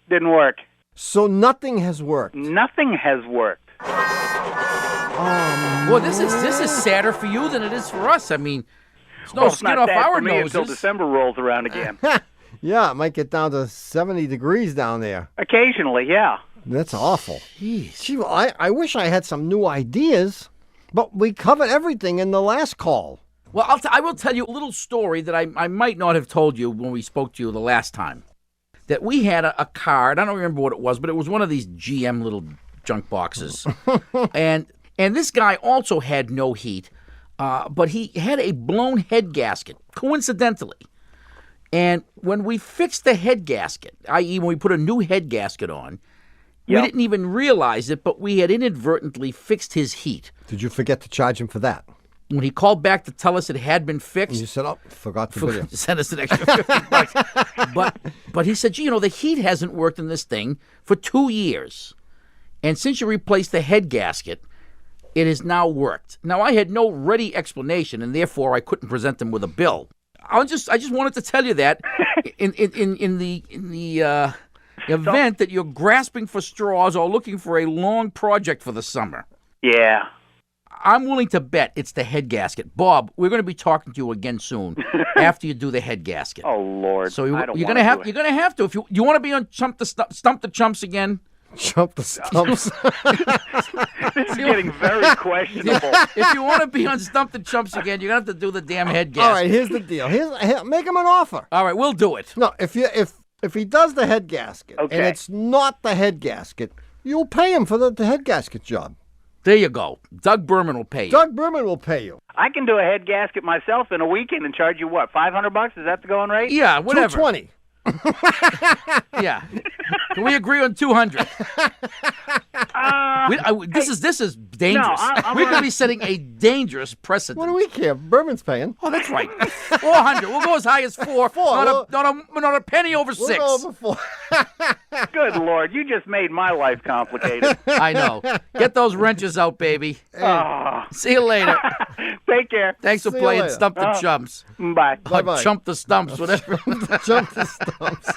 L: Didn't work.
B: So nothing has worked.
L: Nothing has worked.
A: Well, this is sadder for you than it is for us. I mean, there's no
L: Well, it's
A: skin
L: not
A: off
L: sad
A: our
L: for me
A: noses.
L: until December rolls around again.
B: Yeah, it might get down to 70 degrees down there.
L: Occasionally, yeah.
B: That's awful.
A: Jeez.
B: Gee, well, I wish I had some new ideas, but we covered everything in the last call.
A: Well, I will tell you a little story that I might not have told you when we spoke to you the last time. That we had a car, and I don't remember what it was, but it was one of these GM little junk boxes. and this guy also had no heat, but he had a blown head gasket, coincidentally. And when we fixed the head gasket, i.e. when we put a new head gasket on, we didn't even realize it, but we had inadvertently fixed his heat.
B: Did you forget to charge him for that?
A: When he called back to tell us it had been fixed,
B: And you said, forgot to video.
A: send us an extra $50. But he said, gee, the heat hasn't worked in this thing for 2 years. And since you replaced the head gasket, it has now worked. Now, I had no ready explanation, and therefore I couldn't present them with a bill. I just wanted to tell you that in the event that you're grasping for straws or looking for a long project for the summer.
L: Yeah.
A: I'm willing to bet it's the head gasket. Bob, we're going to be talking to you again soon after you do the head gasket.
L: Oh, Lord.
A: So
L: I don't
A: you're
L: wanna
A: going
L: do
A: to have to. If you want to be on Stump the Chumps again.
B: Stump the Stumps.
L: This is getting very questionable.
A: If you want to be on Stump the Chumps again, you're going to have to do the damn head gasket.
B: All right, here's the deal. Make him an offer.
A: All right, we'll do it.
B: No, if he does the head gasket and
L: Okay.
B: it's not the head gasket, you'll pay him for the head gasket job.
A: There you go. Doug Berman will pay you.
B: Doug Berman will pay you.
L: I can do a head gasket myself in a weekend and charge you, what, $500? Is that the going rate?
A: Yeah, whatever.
B: $220.
A: Yeah. Can we agree on 200? This is dangerous.
L: I'm
A: We're going to be setting a dangerous precedent.
B: What do we care? Berman's paying.
A: Oh, that's right. 400. We'll go as high as 4. Not a penny over 6.
B: We'll go over 4.
L: Good Lord, you just made my life complicated.
A: I know. Get those wrenches out, baby.
L: Oh.
A: See you later.
L: Take care.
A: Thanks for
B: See you
A: playing
B: later.
A: Stump the Chumps.
L: Bye.
B: Bye-bye.
A: Chump the Stumps, whatever.
B: Chump the Stumps.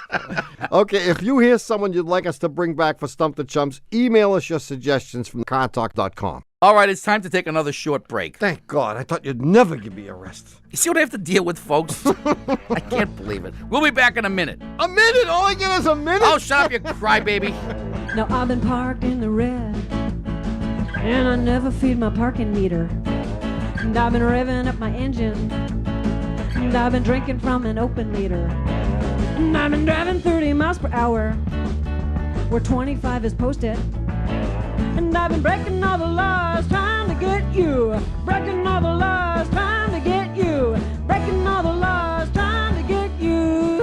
B: Okay, if you hear someone you'd like us to bring back for Stump the Chumps, email us your suggestions from cartalk.com.
A: All right, it's time to take another short break.
B: Thank God. I thought you'd never give me a rest.
A: You see what I have to deal with, folks? I can't believe it. We'll be back in a minute.
B: A minute? All I get is a minute?
A: Oh, shut up, you crybaby.
M: Now I've been parked in the red, and I never feed my parking meter. And I've been revving up my engine, and I've been drinking from an open meter. And I've been driving 30 miles per hour, where 25 is posted. And I've been breaking all the laws trying to get you. Breaking all the laws trying to get you. Breaking all the laws trying to get you.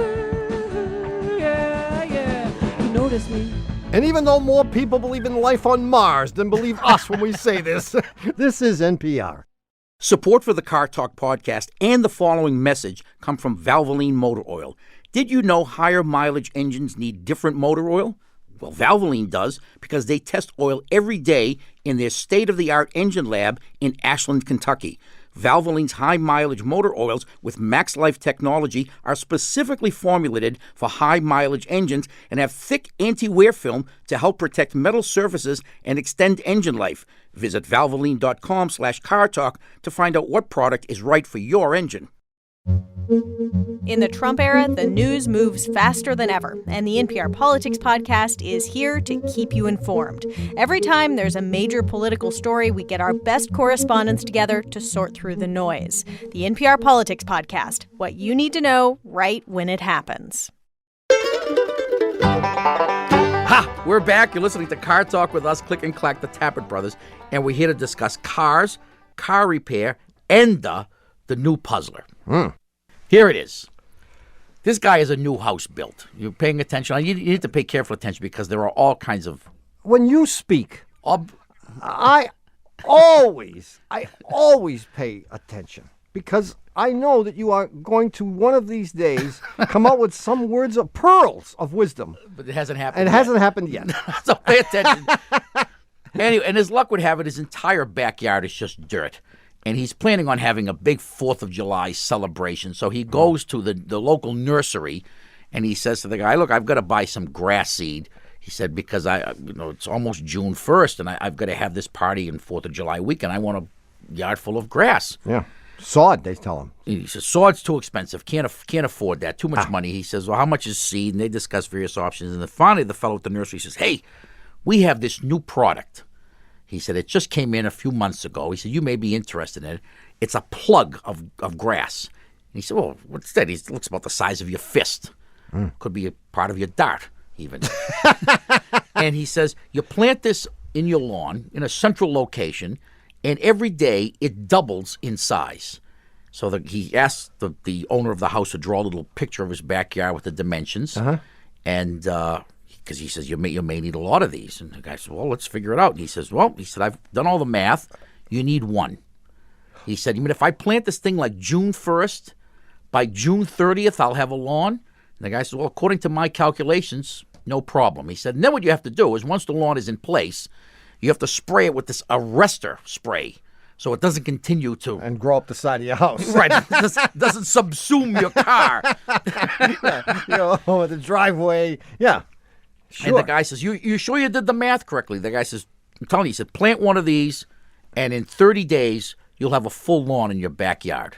M: Yeah, yeah. You notice me.
B: And even though more people believe in life on Mars than believe us when we say this, this is NPR.
A: Support for the Car Talk podcast and the following message come from Valvoline Motor Oil. Did you know higher mileage engines need different motor oil? Well, Valvoline does, because they test oil every day in their state-of-the-art engine lab in Ashland, Kentucky. Valvoline's high-mileage motor oils with Max Life technology are specifically formulated for high-mileage engines and have thick anti-wear film to help protect metal surfaces and extend engine life. Visit valvoline.com/cartalk to find out what product is right for your engine.
N: In the Trump era, the news moves faster than ever, and the NPR Politics podcast is here to keep you informed. Every time there's a major political story, we get our best correspondents together to sort through the noise. The NPR Politics podcast, what you need to know right when it happens.
A: Ha! We're back. You're listening to Car Talk with us, Click and Clack, the Tappert brothers, and we're here to discuss cars, car repair, and the new puzzler. Here it is. This guy has a new house built. You're paying attention. You need to pay careful attention because there are all kinds of...
B: When you speak, I always pay attention because I know that you are going to one of these days come out with some words of pearls of wisdom.
A: But it hasn't happened
B: yet. It hasn't happened yet.
A: So pay attention. Anyway, and as luck would have it, his entire backyard is just dirt. And he's planning on having a big 4th of July celebration. So he goes to the local nursery, and he says to the guy, look, I've got to buy some grass seed. He said, because it's almost June 1st, and I've got to have this party in 4th of July weekend. I want a yard full of grass.
B: Yeah. Sod, they tell him.
A: He says, sod's too expensive. Can't afford that. Too much money. He says, well, how much is seed? And they discuss various options. And then finally, the fellow at the nursery says, hey, we have this new product. He said, it just came in a few months ago. He said, you may be interested in it. It's a plug of grass. And he said, well, what's that? It looks about the size of your fist. Could be a part of your dart, even. And he says, you plant this in your lawn in a central location, and every day it doubles in size. So he asked the owner of the house to draw a little picture of his backyard with the dimensions. And... because he says, you may need a lot of these. And the guy says, well, let's figure it out. And he says, I've done all the math. You need one. He said, you mean if I plant this thing like June 1st, by June 30th, I'll have a lawn? And the guy says, well, according to my calculations, no problem. He said, and then what you have to do is once the lawn is in place, you have to spray it with this arrestor spray so it doesn't continue to...
B: And grow up the side of your house.
A: Right. It doesn't subsume your car.
B: The driveway. Yeah. Sure.
A: And the guy says, you sure you did the math correctly? The guy says, I'm telling you, he said, plant one of these, and in 30 days, you'll have a full lawn in your backyard.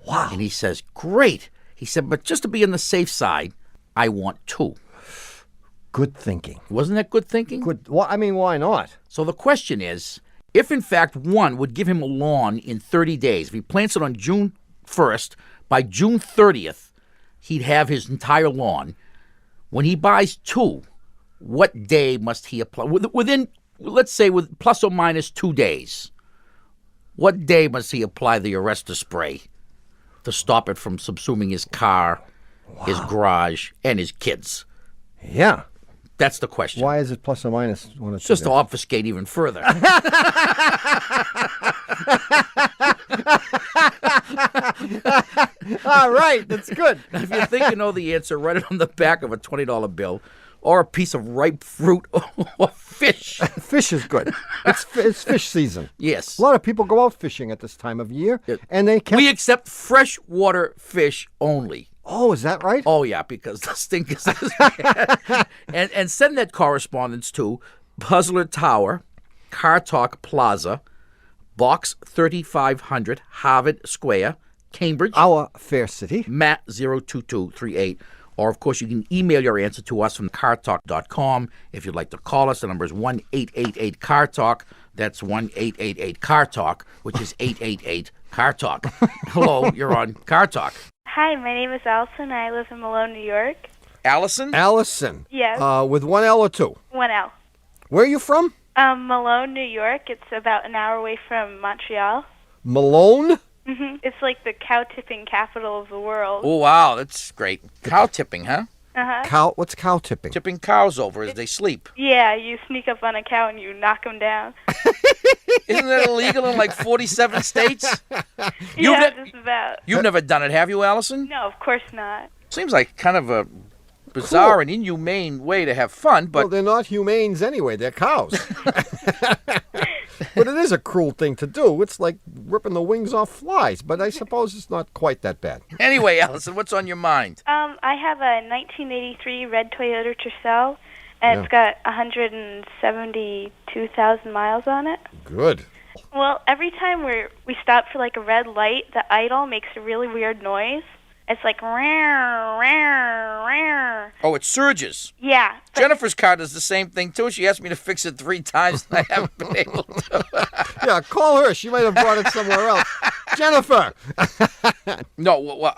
B: Wow.
A: And he says, great. He said, but just to be on the safe side, I want 2.
B: Good thinking.
A: Wasn't that good thinking?
B: Good. Well, I mean, why not?
A: So the question is, if in fact one would give him a lawn in 30 days, if he plants it on June 1st, by June 30th, he'd have his entire lawn. When he buys 2, what day must he apply? Within, let's say, with plus or minus 2 days, what day must he apply the arrestor spray to stop it from subsuming his car, his garage, and his kids?
B: Yeah.
A: That's the question.
B: Why is it plus or minus 1 or 2
A: Just
B: days?
A: to obfuscate even further.
B: All right, that's good.
A: Now, if you think you know the answer, write it on the back of a $20 bill or a piece of ripe fruit or Fish.
B: Fish is good. It's fish season.
A: Yes.
B: A lot of people go out fishing at this time of year, and they
A: We accept freshwater fish only.
B: Oh, is that right?
A: Oh, yeah, because the stink is bad. And send that correspondence to Puzzler Tower, Car Talk Plaza, Box 3500, Harvard Square, Cambridge.
B: Our fair city.
A: Matt 02238. Or, of course, you can email your answer to us from cartalk.com. If you'd like to call us, the number is 1-888-CAR-TALK. That's 1-888-CAR-TALK, which is 888-CAR-TALK. Hello, you're on Car Talk.
O: Hi, my name is Allison. I live in Malone, New York.
A: Allison?
B: Allison.
O: Yes.
B: With one L or two?
O: One L.
B: Where are you from?
O: Malone, New York. It's about an hour away from Montreal.
B: Malone?
O: It's like the cow tipping capital of the world.
A: Oh, wow, that's great. Cow tipping, huh?
O: Uh-huh.
B: What's cow tipping?
A: Tipping cows over as they sleep.
O: Yeah, you sneak up on a cow and you knock them down.
A: Isn't that illegal in like 47 states?
O: Just about.
A: You've never done it, have you, Allison?
O: No, of course not.
A: Seems like kind of a bizarre and inhumane way to have fun, but...
B: Well, they're not humanes anyway. They're cows. But it is a cruel thing to do. It's like ripping the wings off flies, but I suppose it's not quite that bad.
A: Anyway, Allison, what's on your mind?
O: I have a 1983 red Toyota Tercel, and it's got 172,000 miles on it.
B: Good.
O: Well, every time we stop for like a red light, the idle makes a really weird noise. It's like rawr, rawr, rawr.
A: Oh, it surges.
O: Yeah.
A: Jennifer's car does the same thing, too. She asked me to fix it 3 times, and I haven't been able to.
B: Yeah, call her. She might have brought it somewhere else. Jennifer!
A: No,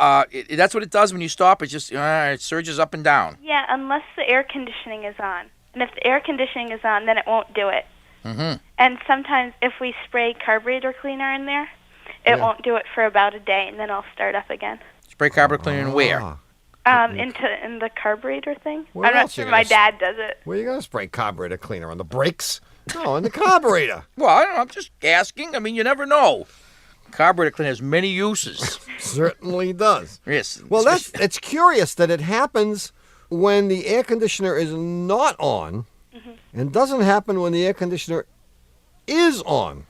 A: that's what it does when you stop. It just it surges up and down.
O: Yeah, unless the air conditioning is on. And if the air conditioning is on, then it won't do it.
A: Mm-hmm.
O: And sometimes if we spray carburetor cleaner in there, it won't do it for about a day, and then I'll start up again.
A: Spray carburetor cleaner in where?
O: In the carburetor thing.
B: Where
O: I'm not
B: else
O: sure
B: you
O: my
B: gonna
O: dad does it.
B: Where are you going to spray carburetor cleaner? On the brakes? No, on the carburetor.
A: Well, I don't know. I'm just asking. I mean, you never know. Carburetor cleaner has many uses.
B: Certainly does.
A: Yes.
B: Well, it's curious that it happens when the air conditioner is not on and doesn't happen when the air conditioner is on.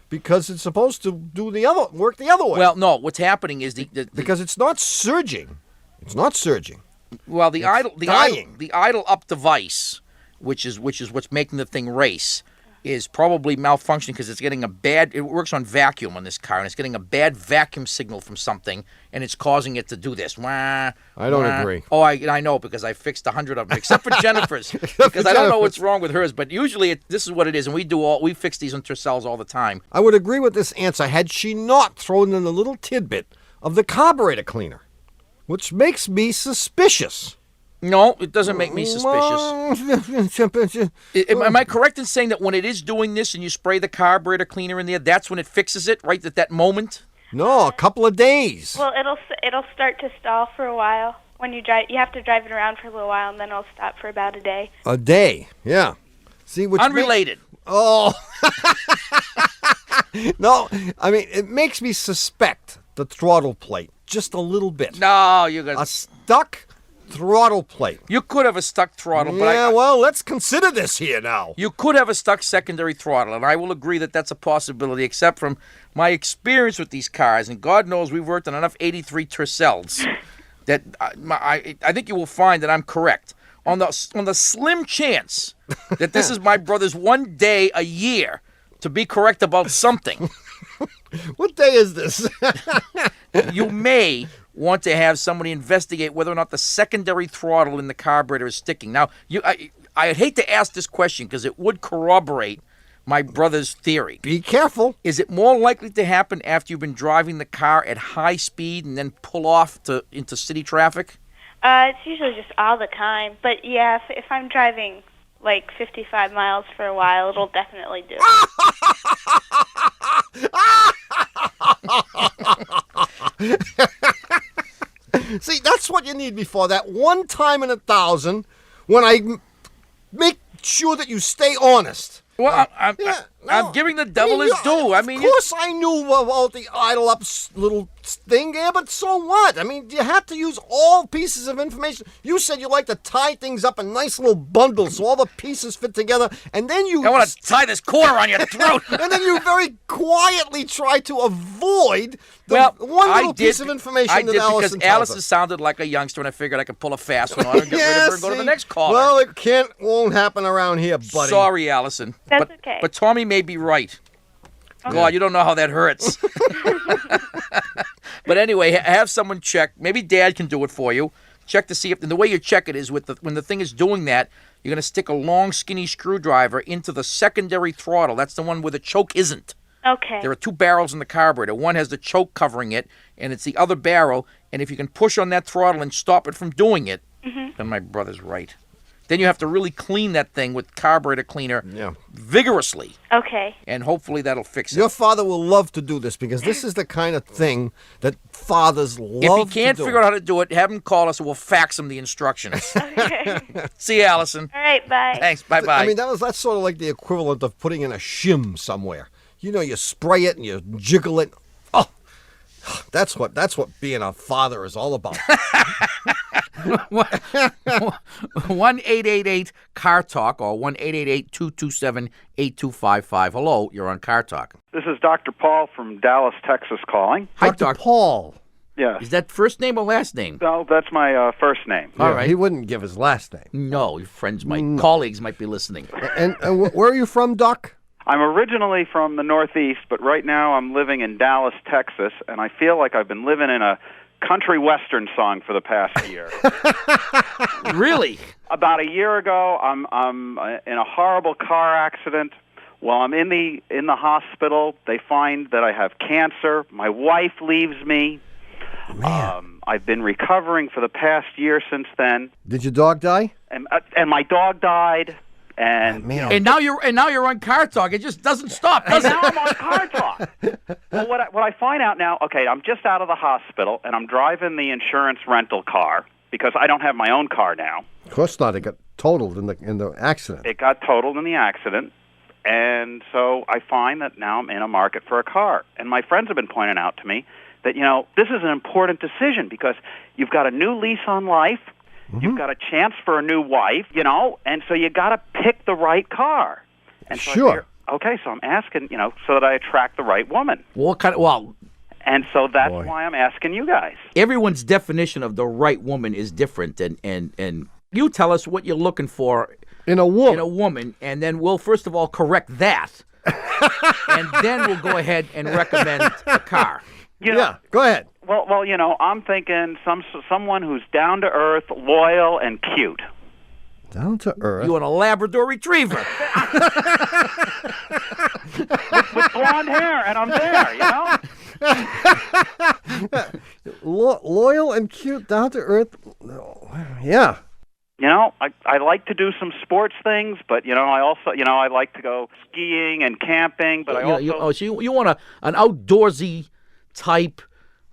B: Because it's supposed to work the other way.
A: Well, no. What's happening is
B: because it's not surging. It's not surging.
A: Well, the
B: dying.
A: idle up device, which is what's making the thing race, is probably malfunctioning because it's getting it works on vacuum on this car, and it's getting a bad vacuum signal from something, and it's causing it to do this. Wah,
B: I don't
A: wah.
B: agree.
A: Oh, I know, because I fixed 100 of them, except for Jennifer's, because I don't know what's wrong with hers, but usually this is what it is, and we fix these on Tercels all the time.
B: I would agree with this answer had she not thrown in a little tidbit of the carburetor cleaner, which makes me suspicious.
A: No, it doesn't make me suspicious. Am I correct in saying that when it is doing this and you spray the carburetor cleaner in there, that's when it fixes it, right at that moment?
B: No, a couple of days.
O: Well, it'll start to stall for a while. When you drive, you have to drive it around for a little while, and then it'll stop for about a day.
B: A day, yeah. See, which
A: unrelated.
B: Oh. No, I mean, it makes me suspect the throttle plate just a little bit.
A: No, you're going to...
B: A stuck throttle plate.
A: You could have a stuck throttle, but
B: well, let's consider this here now.
A: You could have a stuck secondary throttle, and I will agree that that's a possibility, except from my experience with these cars, and God knows we've worked on enough 83 Tercels that I think you will find that I'm correct. On the slim chance that this is my brother's one day a year to be correct about something.
B: What day is this?
A: You may want to have somebody investigate whether or not the secondary throttle in the carburetor is sticking. Now, I'd hate to ask this question because it would corroborate my brother's theory.
B: Be careful.
A: Is it more likely to happen after you've been driving the car at high speed and then pull off into city traffic?
O: It's usually just all the time. But yeah, if I'm driving like 55 miles for a while, it'll definitely do it.
B: See, that's what you need before that one time in 1,000 when I make sure that you stay honest.
A: Well, I'm giving the devil his due.
B: Of course I knew about the idle up little thing there, but so what? I mean, you have to use all pieces of information. You said you like to tie things up in nice little bundles so all the pieces fit together, and then you...
A: I want to tie this quarter on your throat.
B: And then you very quietly try to avoid the one little piece of information that Allison
A: because Allison sounded like a youngster, and I figured I could pull a fast one on her and get rid of her and go to the next caller.
B: Well, it won't happen around here, buddy.
A: Sorry, Allison.
O: That's okay.
A: But Tommy may be right.
O: Okay.
A: God, you don't know how that hurts. But anyway, have someone check. Maybe Dad can do it for you. Check to see if, and the way you check it is when the thing is doing that, you're going to stick a long, skinny screwdriver into the secondary throttle. That's the one where the choke isn't.
O: Okay.
A: There are two barrels in the carburetor. One has the choke covering it, and it's the other barrel. And if you can push on that throttle and stop it from doing it, then my brother's right. Then you have to really clean that thing with carburetor cleaner vigorously.
O: Okay.
A: And hopefully that'll fix it.
B: Your father will love to do this because this is the kind of thing that fathers love to do.
A: If he can't figure out how to do it, have him call us and we'll fax him the instructions.
O: Okay.
A: See you, Allison.
O: All right, bye.
A: Thanks, bye-bye.
B: I mean, that's sort of like the equivalent of putting in a shim somewhere. You know, you spray it and you jiggle it. Oh, that's what being a father is all about.
A: 1-888-CAR-TALK or 1-888-227-8255. Hello, you're on Car Talk.
P: This is Dr. Paul from Dallas, Texas calling.
A: Hi, Dr.
B: Paul.
P: Yes.
A: Is that first name or last name?
P: No, that's my first name.
A: All right.
B: He wouldn't give his last name.
A: No, your friends colleagues might be listening.
B: And where are you from, Doc?
P: I'm originally from the Northeast, but right now I'm living in Dallas, Texas, and I feel like I've been living in a country western song for the past year.
A: Really?
P: About a year ago, I'm in a horrible car accident. While I'm in the hospital, they find that I have cancer. My wife leaves me. I've been recovering for the past year since then.
B: Did your dog die?
P: And my dog died. And
A: and now you're on Car Talk. It just doesn't stop, does it?
P: now I'm on Car Talk. Well, what I find out now, okay, I'm just out of the hospital and I'm driving the insurance rental car because I don't have my own car now.
B: Of course not. It got totaled in the accident.
P: It got totaled in the accident, and so I find that now I'm in a market for a car. And my friends have been pointing out to me that this is an important decision because you've got a new lease on life. You've got a chance for a new wife, and so you got to pick the right car. And so
B: sure.
P: So I'm asking, so that I attract the right woman. And so that's why I'm asking you guys.
A: Everyone's definition of the right woman is different, and you tell us what you're looking for
B: in a
A: woman, and then we'll first of all correct that, and then we'll go ahead and recommend a car.
B: Go ahead.
P: Well, I'm thinking someone who's down to earth, loyal, and cute.
B: Down to earth.
A: You want a Labrador Retriever
P: with blonde hair, and I'm there.
B: Loyal and cute, down to earth. Yeah.
P: I like to do some sports things, but I also I like to go skiing and camping. But
A: so you want an outdoorsy type.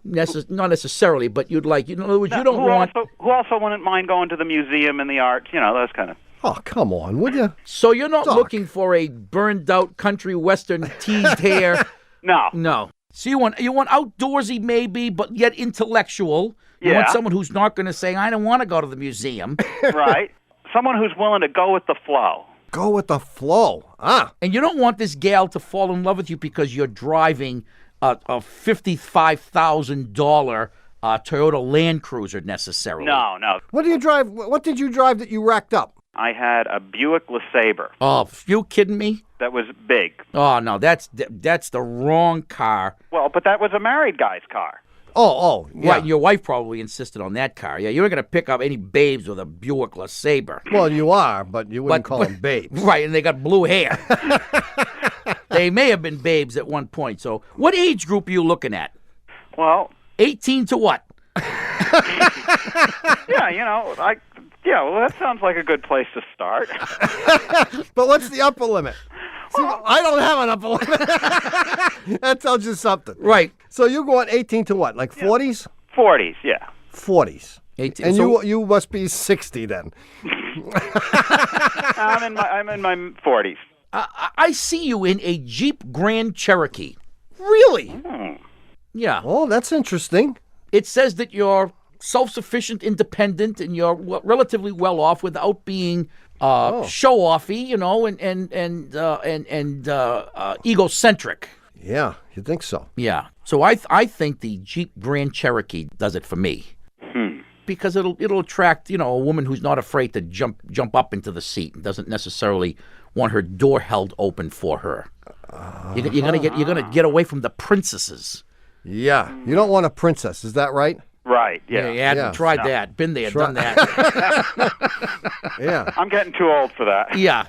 A: Not necessarily, but you'd like, in other words, you don't want...
P: Who also wouldn't mind going to the museum and the arts, those kind of...
B: Oh, come on, would you?
A: So you're not looking for a burned-out country western teased hair?
P: No.
A: So you want outdoorsy maybe, but yet intellectual. You want someone who's not going to say, I don't want to go to the museum.
P: Right. Someone who's willing to go with the flow.
B: Go with the flow.
A: And you don't want this gal to fall in love with you because you're driving a $55,000 Toyota Land Cruiser necessarily.
P: No.
B: What do you drive? What did you drive that you racked up?
P: I had a Buick LeSabre.
A: Oh, you kidding me?
P: That was big.
A: Oh, no, that's the wrong car.
P: Well, but that was a married guy's car.
B: Oh, yeah.
A: Right, your wife probably insisted on that car. Yeah, you're not going to pick up any babes with a Buick LeSabre.
B: Well, you are, but you wouldn't call them babes.
A: Right, and they got blue hair. They may have been babes at one point. So what age group are you looking at?
P: Well...
A: 18 to what?
P: Well, that sounds like a good place to start.
B: But what's the upper limit? See, I don't have an upper limit. That tells you something.
A: Right.
B: So you're going 18 to what, like 40s?
P: 40s, yeah.
B: 40s.
A: 18.
B: And you must be 60 then.
P: I'm in my 40s.
A: I see you in a Jeep Grand Cherokee.
B: Really?
A: Yeah.
B: Oh, that's interesting.
A: It says that you're self-sufficient, independent, and you're relatively well off without being show-offy, and egocentric.
B: Yeah, you think so?
A: Yeah. So I think the Jeep Grand Cherokee does it for me. Because it'll attract, a woman who's not afraid to jump up into the seat and doesn't necessarily want her door held open for her. You're gonna get away from the princesses.
B: Yeah. You don't want a princess, is that right?
P: Right, yeah.
A: Yeah, tried that. Been there, done that.
B: Yeah.
P: I'm getting too old for that.
A: Yeah.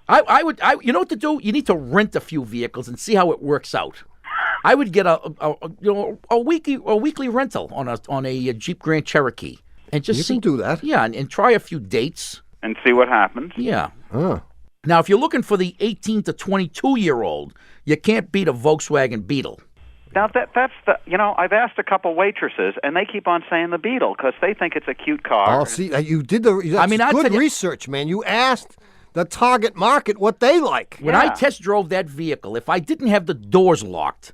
A: I would, you know what to do? You need to rent a few vehicles and see how it works out. I would get a weekly rental on a Jeep Grand Cherokee and just
B: You can do that.
A: Yeah, and try a few dates.
P: And see what happens.
A: Yeah.
B: Huh.
A: Now, if you're looking for the 18 to 22-year-old, you can't beat a Volkswagen Beetle.
P: Now, that's I've asked a couple waitresses, and they keep on saying the Beetle because they think it's a cute car.
B: Oh, see, you did good research, man. You asked the target market what they like.
A: When I test drove that vehicle, if I didn't have the doors locked,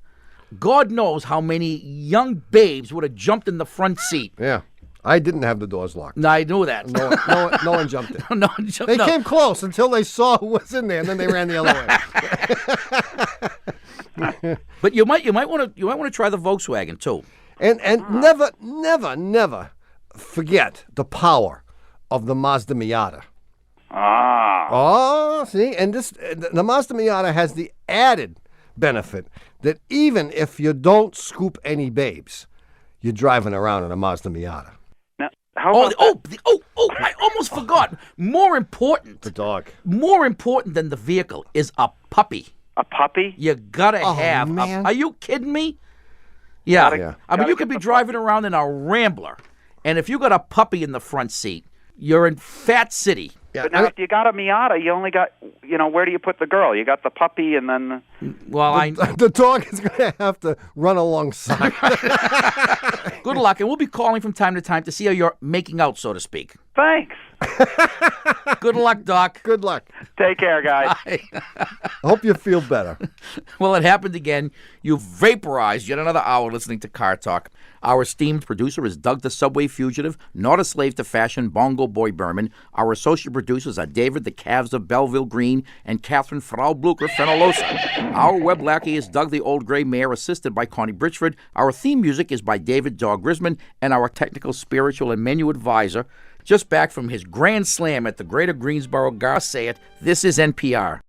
A: God knows how many young babes would have jumped in the front seat.
B: Yeah. I didn't have the doors locked.
A: No, I knew that.
B: No one jumped in.
A: No one jumped.
B: They came close until they saw who was in there, and then they ran the other way.
A: But you might want to try the Volkswagen too.
B: And never forget the power of the Mazda Miata. Oh, see, and the Mazda Miata has the added benefit that even if you don't scoop any babes, you're driving around in a Mazda Miata.
P: I
A: almost forgot. More important.
B: The dog.
A: More important than the vehicle is a puppy.
P: A puppy?
A: You gotta have.
B: Man.
A: Are you kidding me? Yeah.
B: Yeah.
A: I mean, you could be driving around in a Rambler, and if you got a puppy in the front seat, you're in Fat City.
B: Yeah.
P: But now, if you got a Miata, you only got, where do you put the girl? You got the puppy and then...
B: The dog is going to have to run alongside.
A: Good luck, and we'll be calling from time to time to see how you're making out, so to speak.
P: Thanks.
A: Good luck, Doc.
B: Good luck.
P: Take care, guys.
B: I hope you feel better.
A: Well, it happened again. You vaporized yet another hour listening to Car Talk. Our esteemed producer is Doug the Subway Fugitive, not a slave to fashion, Bongo Boy Berman. Our associate producers are David the Calves of Belleville Green and Catherine Frau Blucher Fenolosa. Our web lackey is Doug the Old Gray Mare, assisted by Connie Britchford. Our theme music is by David Dog Grisman, and our technical, spiritual, and menu advisor, just back from his grand slam at the Greater Greensboro Gar Say It, this is NPR.